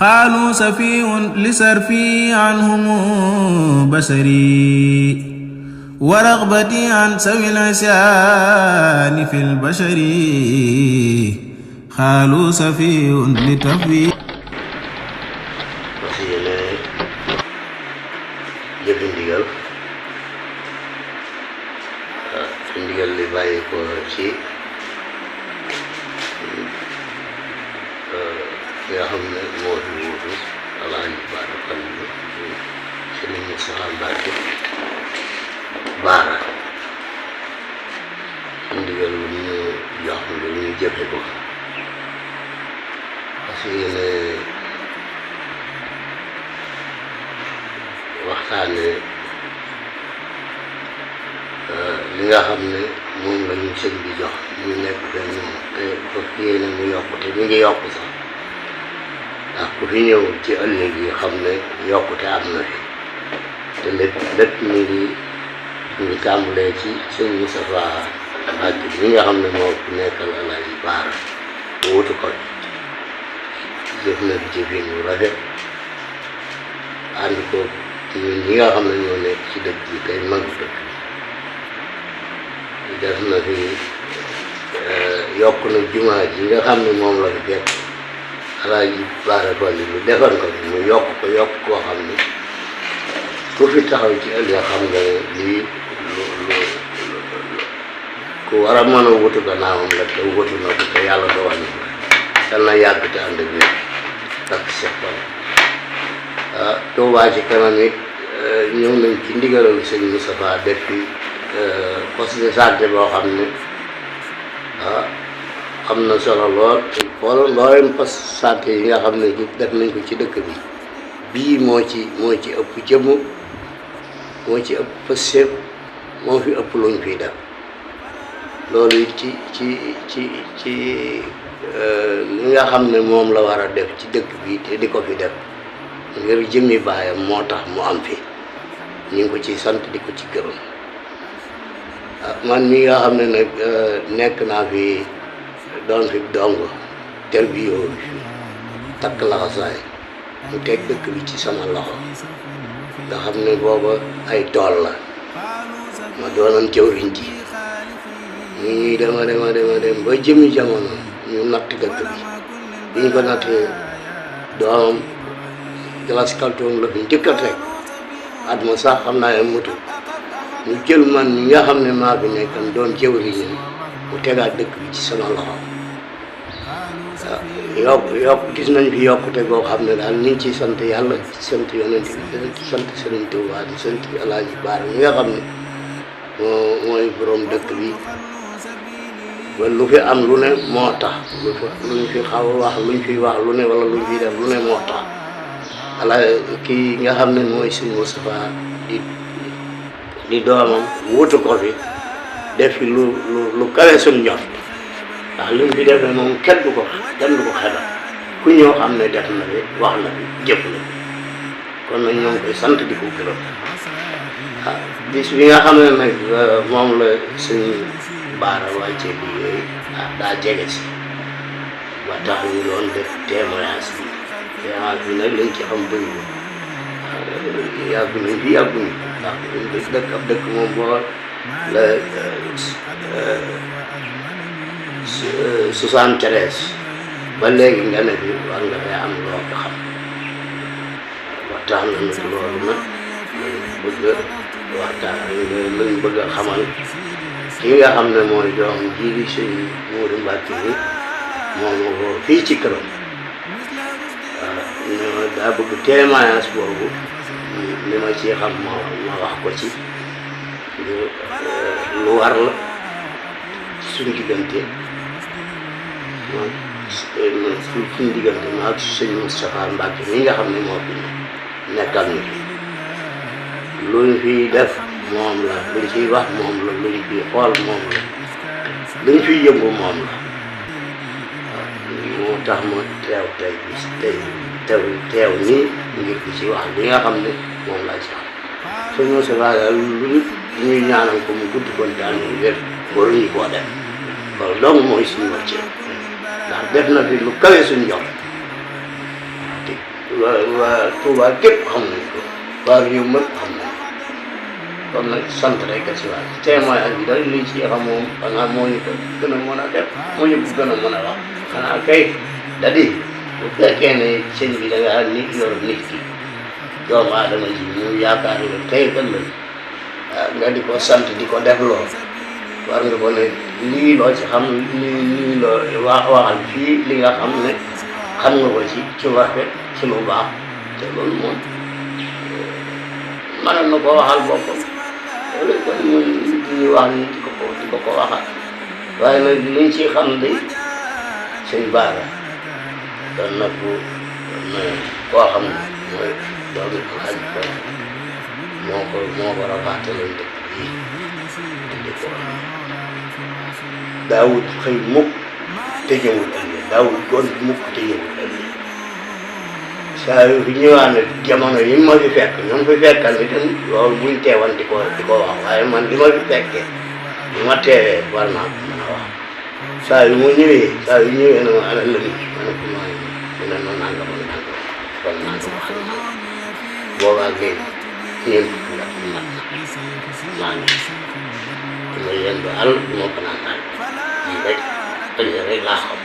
قالوا سفيه لسرفي عنهم بشري ورغبتي عن سوي العصيان في البشر قالوا سفيه لتفوي ndigal li bàyyi ko ci ki nga xam ne moo fi wuutu Alaaji Baara Fall Sëriñ Moustapha Mbacke Baara ndigal lu ñu jox nga ñu jëfe ko parce que yéene waxtaane li nga xam ne moom la ñu sëñ bi jox ñu nekk fenn te foofu yéene mu yokk te ñu ngi yokk sax ndax ku fi ñëw ci ëllëg yi xam ne yokkute am na fi te lépp ñu ngi tàmbalee ci sëñ Moustapha Mbacke bi nga xam ne moo fi nekkal Alaaji Baara wutu ko jëf na fi jëfin yu rafet ànd ko ñun ñi nga xam ne ñoo nekk ci dëkk bi tey magu dëkk def na fi yokk na jumaa ji nga xam ne moom la fi fekk Alaaji Baara Fall lu defar ko mu yokk koo xam ne ku fi taxaw ci ëllëg xam nga ne lii ku war a mën a wutu gannaawam la te wutu na ko te yàlla dogal na ko dal na yàgg te ànd ak wér ak Cheikh Fall Touba ci kanam it ñëw nañ ci ndigalal sëñ Moustapha def fi poste de santé boo xam ne am na solo lool xoolal mboolem poste santé yi nga xam ne def nañ ko ci dëkk bi bii moo ci ëpp jëmm moo ci ëpp pëstéef moo fi ëpp luñ fiy def loolu it ci li nga xam ne moom la war a def ci dëkk bi te di ko fi def ngir jëmmi baayam moo tax mu am fi ñu ngi ko ci sant di ko ci gërëm man mi nga xam ne nag nekk naa fi doon fi dong terbiyoo takk laxasaay mu teg dëkk bi ci sama loxo nga xam ne booba ay tool la ma doonoon jëwriñ ji ñuy dema dem ba jëmi jamono ñu natt dëkk bi ñu ko nattee doomam Galas Kaltoom la fi njëkkat rek at ma sax xam naa ne mutu ñu jël man ñi nga xam ne maa fi nekkan doon jëwriñam mu tegaat dëkk bi ci sama loxo yokk gis nañ fi yokkute boo xam ne daal ñu ngi ciy sant yàlla ci sant yonent bi di sant Sëriñ Tuubaa di sant Alaaji Baara mi nga xam ne mooy borom dëkk bi ba lu fi am lu ne moo tax luñ fi xaw a wax luñ fi wax lu ne wala luñ fi def lu ne moo tax ala kii nga xam ne mooy Sëriñ Moustapha di doomam wutu ko fi def fi lu kawe suñ ñor ndax li mu fi defee moom kenn du ko xelal ku ñëw xam ne def na fi wax na fi jëf na fi kon nag ñoo ngi koy sant di ko gërëm bis bi nga xam ne nag moom la suñ Baara wàccee bi yooyu daa jege si ba tax ñu doon def témoignage bi nag lañ ci xam bëriwul yàgg nañ fi yàgguñu ndax dëkk ab dëkk moom boo la 73 ba léegi nga ne fi war nga fay am loo ko xam waxtaan na nag loolu nag lañ bëgg a xamal ki nga xam ne mooy doom ji di sëñ Moodu Mbàkke bi moom ko fii ci këram waaw daa bëgg témoignage boobu li ma ci xam ma wax ko ci lu war la suñ diggante suñ diggante ma ak sëñ Moustapha Mbacke mi nga xam ne moo fi nekkal ñu fi luñ fiy def moom la luñ fiy wax moom la luñ fiy xool moom la luñ fiy yëngu moom la moo tax ma teew teew nii ngir di ci wax li nga xam ne moom laa ci xam sëñ Moustapha daal lu ñuy ñaanal ko mu gudd kon daan wér waruñu koo def loolu dong mooy suñu wàccee ndax def na fi lu kawe suñu jox waa Touba képp xam nañ ko waa réew mëpp xam nañ ko kon nag sant rek a si waat témoignage bi daal liñ ci xam moom xanaa moo ñu ko gën a mën a def moo ñu ko gën a mën a wax xanaa kay da di bu fekkee ne sëñ bi da ngaa nit yor nit ki doomu aadama ji ñu yaakaar la tey ëllëg nga di ko sant di ko def lool war nga ko ne lii loo ci xam lii loo waxal fii li nga xam ne xam nga ko ci rafet ci lu baax te loolu moom mënoon na ko waxal boppam loolu kon ñun ñuy wax ni di ko waxal waaye nag liñ ci xam de sëñ Bara doon na koo xam ne mooy doomu xaj ko moo ko rafaataloon dëkk bii di ko daawut xëy mukk te ñëwul ëllëg daawut gont mukk te ñëwul ëllëg saa yu fi ñëwaan ne jamono yi ma fi fekk ñoom fi fekkal itam loolu buñ teewan di ko wax waaye man li ma fi fekkee li ma teewee war naa ko mën a wax saa yu ñëwee na ma ana lëmi ma ne ko maa ngi ne ma nanga kon naa ko wax boobaa léegi ñeent fukki at mat na maa ngi duma yendu àll du ma ko naan àll lii rek ëllëg rek laa xam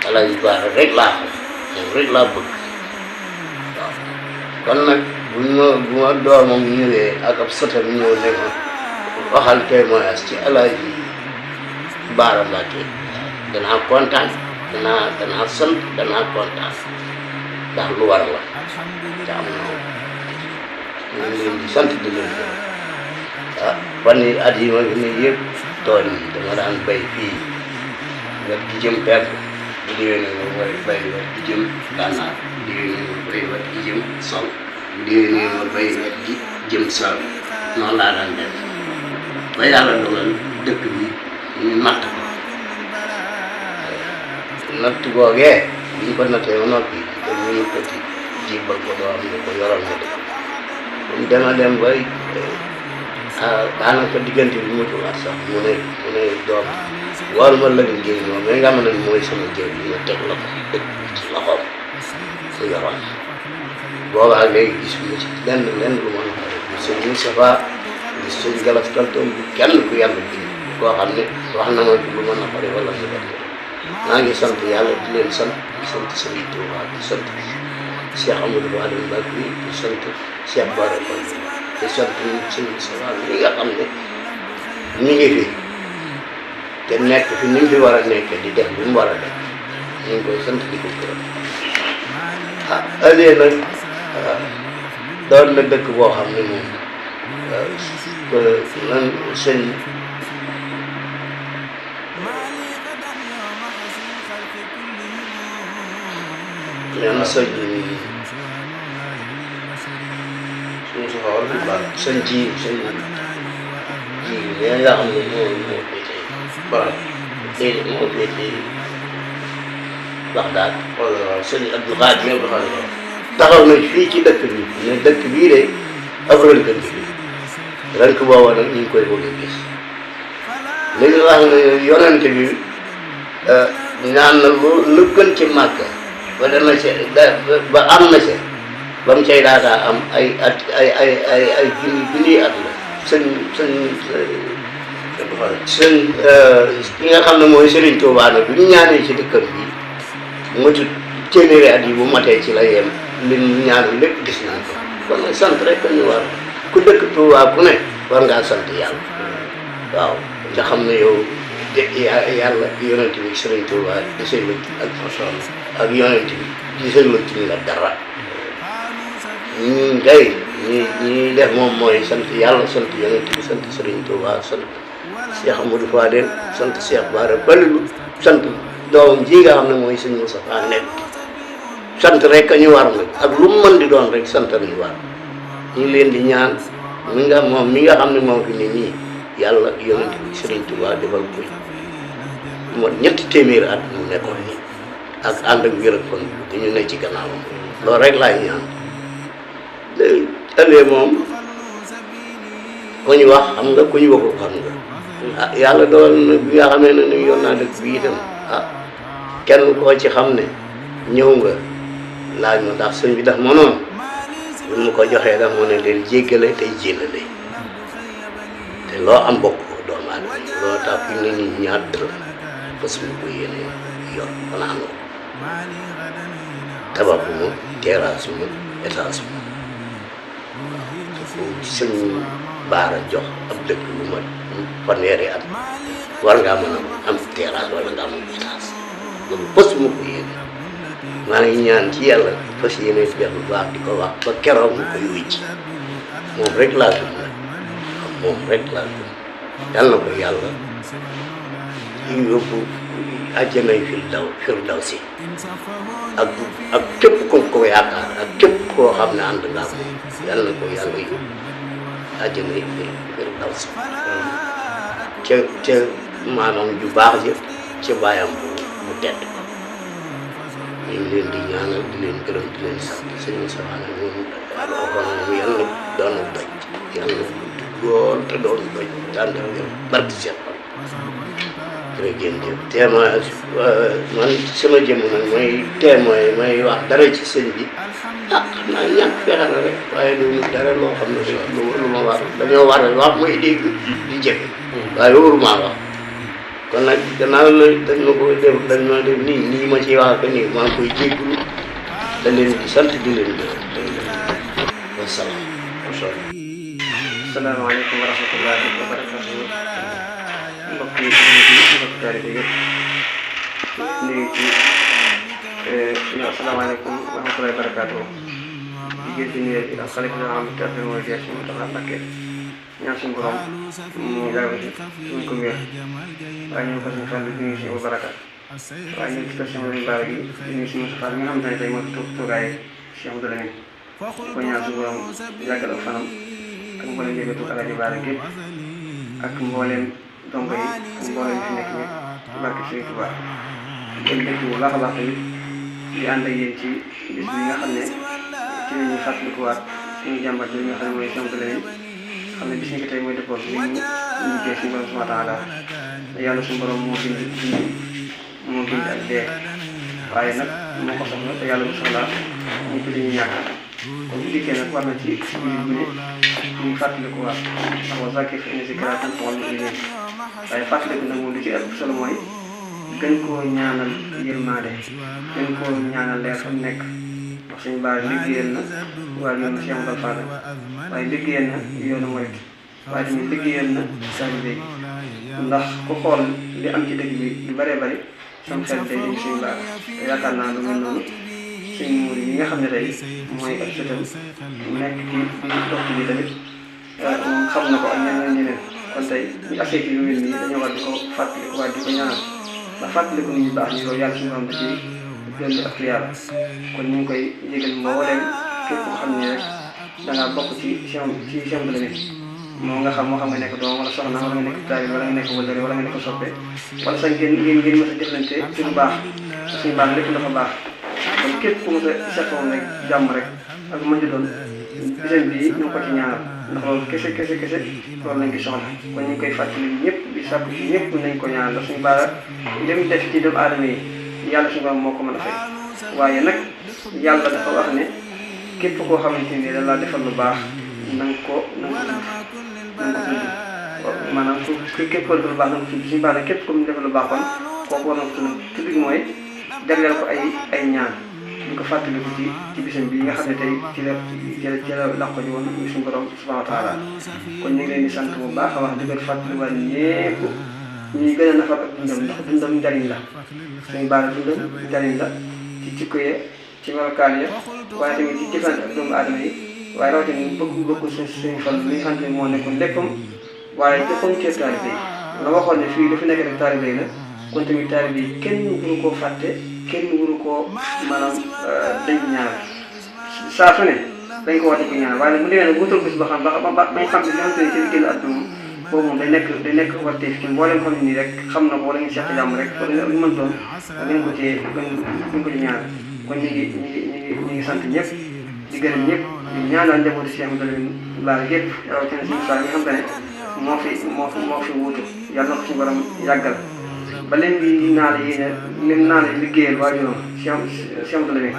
Alaaji Bara rek laa xam moom rek laa bëgg waaw kon nag bu ma doomam ñëwee ak ab sëtam ñëw ne ma waxal témoignage ci Alaaji Bara Mbacké danaa kontaan danaa sant danaa kontaan ndax lu war la te am na ñu ngi leen di sant di leen fan yi at yi ma fi ne yëpp tool yi dama daan bay fii wet gi jëm pepp bu déwénee ma bay wet gi jëm gànnaar bu déwénee ma bay wet gi jëm sol bu déwénee ma bay wet gi jëm sol noonu laa daan def ba yàlla dogal dëkk bi ñu natt ko natt googee biñ ko nattee ba noppi dañu yëkkati jibal ko doo am ne ko yoral ma dëkk buñ dema dem bay daanaka diggante bi mutul at sax mu ne doom war ma la ngir moom mais nga xam ne mooy sama jëw bi ma teg la ko dëkk ci loxoom su yoroon boobaa léegi gis mu ci lenn lu ma na ko sëñ Moustapha gis sëñ Galas Kaltoom bu kenn ku yàlla bi koo xam ne wax na ma lu ma naqari wala mu def maa ngi sant yàlla di leen sant di sant Sëriñ Tuubaa di sant Cheikh Amadou Fadel Mbacké di sant Cheikh Bara Fall di sant sëñ Moustapha li nga xam ne ñu ngi fi te nekk fi ni mu fi war a nekk di def lu mu war a def ñu ngi koy sant di ko gërëm ëllëg nag doon na dëkk boo xam ne moom lan sëñ yan sëñ ji mais nga xam ne moo féete barab déedéet moo féete Baxdaad sëñ Abdou Khadir taxaw na fii ci dëkk bi ne dëkk bii de ab rënk bi rënk booba nag ñu ngi koy bëgg a gis li nga wax ne yonent bi ñaan na lu gën ci Màkka ba dana ci ba am na ci ba mu cay daataa am ay junni at la sëñ ki nga xam ne mooy Serigne Touba nag bi ñu ñaanee ci dëkkam bi matu téeméeri at yi bu matee ci la yem li ñu ñaan lépp gis naa ko kon nag sant rek ñu war ku dëkk Touba ku ne war ngaa sant yàlla waaw nga xam ne yow yàlla yonent bi Serigne Touba di say lëcc ak yonent bi di say lëcc la dara ñun kay ñi def moom mooy sant yàlla sant yonent bi sant Serigne Touba sant Cheikh Amadou Fadel sant Cheikh Bara Falilou sant doomam ji nga xam ne mooy sëñ Moustapha nekk sant rek ñu war nag ak lu mu mën di doon rek sant nañu war ñu ngi leen di ñaan mi nga xam ne moom fi ne nii yàlla yonent bi Serigne Touba defal ko moo 300 at mu nekkoon nii ak ànd ak wér ak kon ñu ne ci gannaawam loolu rek laay ñaan ëllëgee moom ku ñu wax xam nga ku ñu waxul xam nga yàlla doon na bi nga xamee ne yoon naa dëkk bi itam kenn koo ci xam ne ñëw nga laaj ma ndax sëñ bi daf ma noonu bu ma ko joxee daf ma ne leen jéggale tey jëlale te loo am bokk ko doomu aadama loo tax fi ne ni ñaar dërëm fas mu ko yéene yor fanaanoo tabax bu ma terrasse bu ma étage bu sëñ Baara jox ab dëkk lu ma fanweeri at war ngaa mën a am terrasse wala nga am étage loolu fas mu ko yéene maa ngi ñaan ci yàlla fas yéene def lu baax di ko wax ba keroog mu koy wuy ci moom rek laa gëm nag moom rek laa gëm yàlla na ko yàlla yóbbu àjjana firdawsi ak képp ko yaakaar ak képp koo xam ne ànd nga moom yàlla na ko yàlla yóbbu àjjana firdawsi ca maanaam ju baax ji ca bàyyam bu tedd ñu ngi leen di ñaanal di leen gërëm di leen sant sëñ Moussa nag moom yàlla doon doj yàlla lool te doon doj daan barki Seex jërëjëf témoin man sama jëmm nag mooy témoin may wax dara ci sëñ bi xam naa ñàkk fexe na rek waaye loolu dara loo xam ne lu ma war dañoo war a wax mooy dégg di jëfe waaye wóorumaa wax kon nag gannaaw la dañ ma ko def dañ ma def nii ma ciy wax ak nii maa ngi koy jéggulu da leen di sant di leen gërëm wasalaam. asalaamaaleykum wa rahmatullahi wa barakatuh mbokk yi mbokk taalibe yëpp nuyu ci ñu asalaamaaleykum wa rahmatullahi wa barakatuh di gën di nuyu ak xalifa nga xam te affaire mooy jeex mu taxa Mbàkke ñaan suñu borom mu yàgg suñ ko wér waaye ñu ko suñu fan bi nuyu si bu baraka waaye ñu ci ko sama mbaar gi di nuyu si Moussa Fall mi nga xam ne tey moo tuugaay Cheikh Abdou Lamine ko ñaan suñu borom yàggal ak fanam ak mboolem njëkkatu Alaaji Baara gépp ak mboolem dongo yi ak mboolem fi nekk ñëpp ci barke Sëriñ Tuubaa gën dëkk bu baax a baax tamit di ànd ak yéen ci bis bi nga xam ne ci la ñuy fàttalikuwaat suñu jàmbat bi nga xam ne mooy Cheikh Abdou Lamine xam ne bis ñi ko tey mooy dëppoon bi ñu liggéey suñu borom subhaanahu wa taala yàlla suñu borom moo bind ak dee waaye nag moo ko soxla te yàlla bu soxlaa ñu ko dañuy ñàkk kon bu dikkee nag war na ci biir bu ne ñu fàttaliku waat ndax wa zakkir fa inna zikraa tanfa'ul mu'miniin waaye fàttaliku nag moom li ci ëpp solo mooy gën koo ñaanal yërmaande gën koo ñaanal leer fa nekk wax suñu baar liggéeyal na waa yoonu Cheikh Amadou Fadal waaye liggéeyal na yoonu Murid waaye tamit liggéeyal na taalibe yi ndax ku xool li am ci dëkk bi lu bëree bëri sama xel tey jëm suñu baar te yaakaar naa lu mel noonu suñu muur yi nga xam ne tey mooy ak sëtam nekk ci biir dox bi tamit moom xam na ko ak ñeneen kon tey ñu affaire yi lu mel nii dañoo war di ko fàttaliku waaye di ko ñaanal ndax fàttaliku nit ñi baax ñi loolu yàlla suñu borom da ciy dolli ak yàlla kon ñu ngi koy yëgal mbooleem képp koo xam ne rek da ngaa bokk ci Cheikh Abdou Lamine moo nga xam moo xam nga nekk doom wala soxna wala nga nekk taalibe wala nga nekk wëllëre wala nga nekk soppe wala sax ngeen mës a jëflante ci lu baax suñu baax lépp dafa baax kon képp ku mës a seetoon rek jàmm rek ak mën di doon bisam bii ñu ngi ko ci ñaanal ndax loolu kese loolu lañ ci soxla kon ñu ngi koy fàttali ñëpp di sàkku ci ñëpp nañ ko ñaanal ndax suñu baax li mu def ci doomu aadama yi yàlla suñu borom moo ko mën a fay waaye nag yàlla dafa wax ne képp koo xamante ni da laa defal lu baax na nga ko maanaam képp ko defal lu baax na nga ko suñu baax nag képp ko mu defal lu baax kon kooku war na ko tudd gi mooy jagleel ko ay ñaan ñu ko fàttaliku ci bisam bi nga xam ne tey ci la làqu ji woon suñu borom subhanahu wa taala kon ñu ngi leen di sant bu baax a wax di leen fàttaliwaat ñépp ñuy gën a nafar ak dundam ndax dundam njariñ la suñu baax dundam njariñ la ci jikko ya ci melokaan ya waaye tamit ci jëfante ak doomu aadama yi waaye rawatina bëgg suñu fan li nga xam ne moo nekkoon léppam waaye joxoon cee taalibe yi la waxoon ne fii dafa nekk rek taalibe yi la kon tamit taalibe yi kenn waru koo fàtte kenn waru koo maanaam dañ ñaanal saa su ne dañ ko war di ko ñaanal waaye nag bu demee nag bu wutal bés ba xam bañ xam ne li nga xamante ne ci génn àdduna boobu moom day nekk warteef ci mboolem xam ne nii rek xam na ko wala ngeen seq jàmm rek wala lu mën doon gën ko ci ñaanal kon ñu ngi sant ñëpp di gërëm ñëpp di ñaanal njabootu Cheikh Abdou Lamine Bara gépp rawatina si saa yi nga xam te ne moo fi wuutu yàlla na ko suñu borom yàggal ba leen di naan liggéeyal waajuram Cheikh Abdoulaye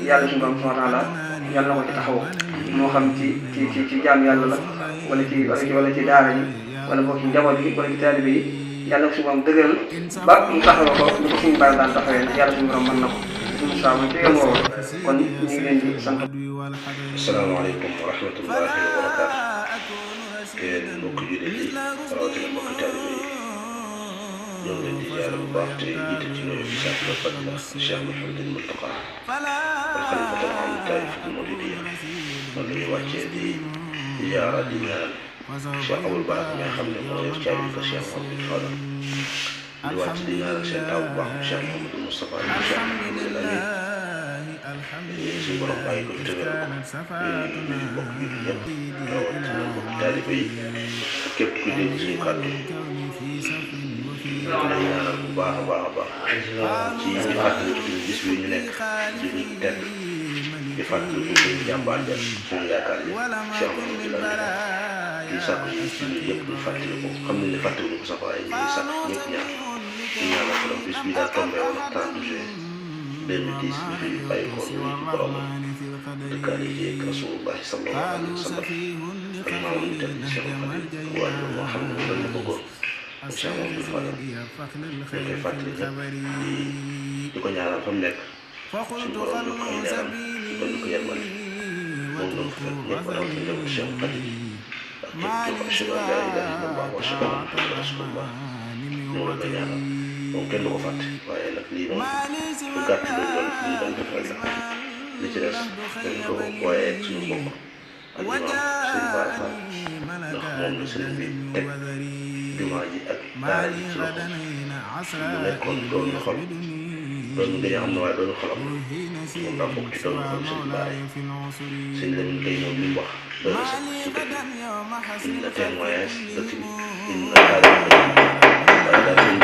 yàlla suñu borom subhanahu wa taala yàlla na ko ci taxaw moo xam ci jaam yàlla la wala ci daara ji wala boog ci njaboot bi wala ci taalibe yi yàlla suñu borom dëgëral ba mu taxawoo ko ñu ko suñu bàyyi daan taxawee yàlla suñu borom mën na ko suñu saa ci yoon woowu kon ñu ngi leen di sant. asalaamaaleykum wa rahmatullahi wa barakaatu. yéen mbokk jullit yi rawatina mbokk taalibe yi ñoo ngi leen di ziyaare bu baax te jiite ci nuyu bi saabu la fadla Cheikh Mouhamadul Mountakha al xalifatul aam taifatul muridiyya noonu la ñu wàccee di ziyaara di ñaan Cheikh Abul Baraka mi nga xam ne moo yor caabi ko Cheikh Mouhamadul Fadal di wàcc di ñaanal seen taw bu baax Cheikh Mouhamadul Moustapha di Cheikh Mouhamadul Amin suñu borom bàyyi ko fi tëgëral ko di mbokk yi ñëpp rawatina mbokk taalibe yi ak képp ku dégg suñu kàddu lay ñaanal bu baax a baax ci di fàttali suñu bis bi ñu nekk di ñu tedd di fàttali suñu jàmbaar ja suñu yaakaar yi Cheikh Mouhamadul Amin di sàkku ci ñun yëpp di fàttali ko xam nañ ne fàttali ko sax waaye ñu ngi sàkk ñëpp ñaan di ñaanal ko bis bi daal tombé woon 30 juin 2010 bi fi bàyyi ko ñu ci borom dëkkaale ji ak Rasulullah sallallahu alayhi wa sallam ak maamam ñu tedd Cheikh Khadim waajur moo xam ne loolu la bëggoon Cheikh Mouhamadou Fadal ñu koy fàttali ñëpp di ko ñaanal fa mu nekk suñu borom ñu ko ay leeram di ko yërmande moom la ko fekk ñëpp rawatina dem Cheikh Khadim ak képp ku ashhadu an laa ilaaha illallah wa ashhadu anna Muhammadan rasulullah moom la ko ñaanal moom kenn du ko fàtte waaye nag lii moom lu gàtt lu doon def rek la li ci des dañ ko waaye suñu mbokk ak imaam sëñ Bara Fall ndax moom la sëñ bi teg jumaa ji ak daara ji ci loxo mu nekkoon doon na xol doon ñu gën a xam ne waaye doon xolam moom daa bokk ci doon xol sëñ Bara sëñ Lamine Gueye moom li mu wax doon na sax ci dëkk bi indi na témoignage dëkk bi indi na daal waaye daal